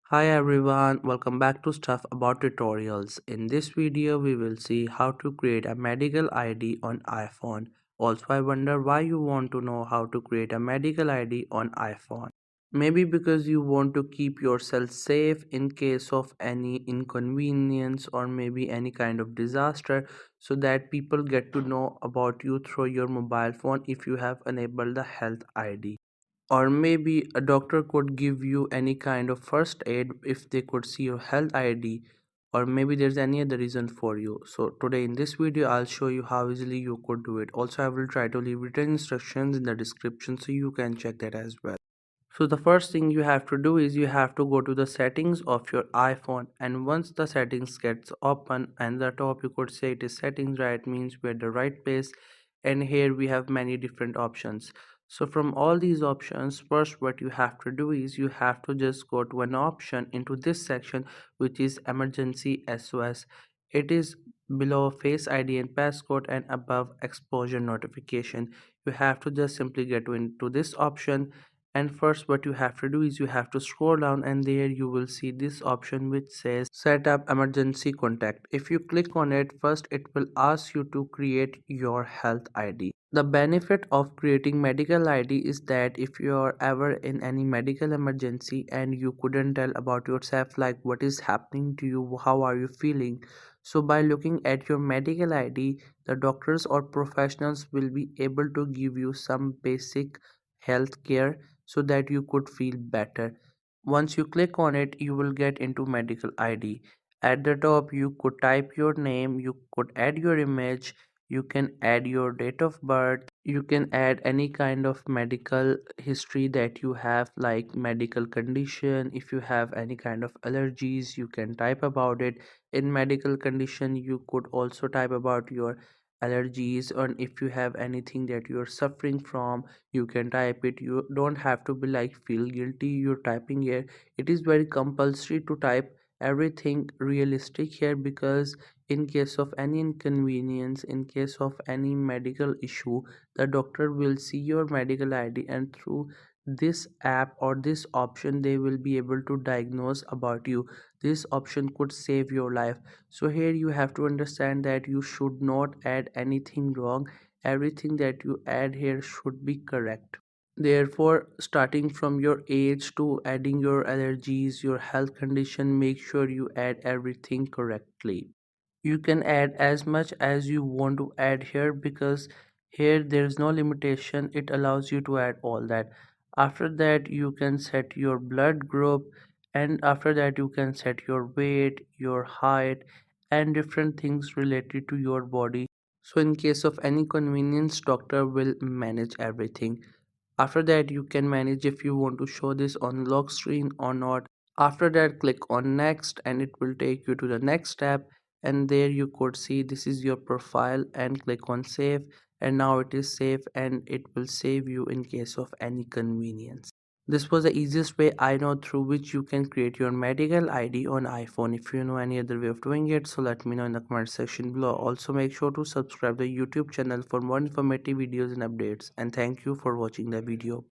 Hi everyone, welcome back to Stuff About Tutorials. In this video, we will see how to create a medical ID on iPhone. Also, I wonder why you want to know how to create a medical ID on iPhone. Maybe because you want to keep yourself safe in case of any inconvenience or maybe any kind of disaster so that people get to know about you through your mobile phone if you have enabled the health ID. Or maybe a doctor could give you any kind of first aid if they could see your health ID, or maybe there's any other reason for you. So today in this video I'll show you how easily you could do it. Also, I will try to leave written instructions in the description so you can check that as well. So the first thing you have to do is you have to go to the settings of your iPhone, and once the settings gets open and the top you could say it is settings, right, means we're at the right place. And here we have many different options. So from all these options, first what you have to do is you have to just go to an option into this section, which is emergency SOS. It is below face ID and passcode and above exposure notification. You have to just simply get into this option, and first what you have to do is you have to scroll down, and there you will see this option which says set up emergency contact. If you click on it, first it will ask you to create your health ID. The benefit of creating medical ID is that if you are ever in any medical emergency and you couldn't tell about yourself, like what is happening to you, how are you feeling, so by looking at your medical ID, the doctors or professionals will be able to give you some basic health care so that you could feel better. Once you click on it, you will get into medical ID. At the top, you could type your name, you could add your image, you can add your date of birth, you can add any kind of medical history that you have, like medical condition. If you have any kind of allergies, you can type about it. In medical condition, you could also type about your allergies, and if you have anything that you're suffering from, you can type it. You don't have to be like feel guilty you're typing here. It is very compulsory to type everything realistic here, because in case of any inconvenience, in case of any medical issue, the doctor will see your medical ID, and through this app or this option they will be able to diagnose about you. This option could save your life. So here you have to understand that you should not add anything wrong. Everything that you add here should be correct. Therefore, starting from your age to adding your allergies, your health condition, make sure you add everything correctly. You can add as much as you want to add here, because here there is no limitation. It allows you to add all that. After that, you can set your blood group, and after that, you can set your weight, your height, and different things related to your body. So, in case of any convenience, doctor will manage everything. After that, you can manage if you want to show this on lock screen or not. After that, click on next and it will take you to the next step, and there you could see this is your profile, and click on save, and now it is safe and it will save you in case of any convenience. This was the easiest way I know through which you can create your medical ID on iPhone. If you know any other way of doing it, so let me know in the comment section below. Also, make sure to subscribe the YouTube channel for more informative videos and updates. And thank you for watching the video.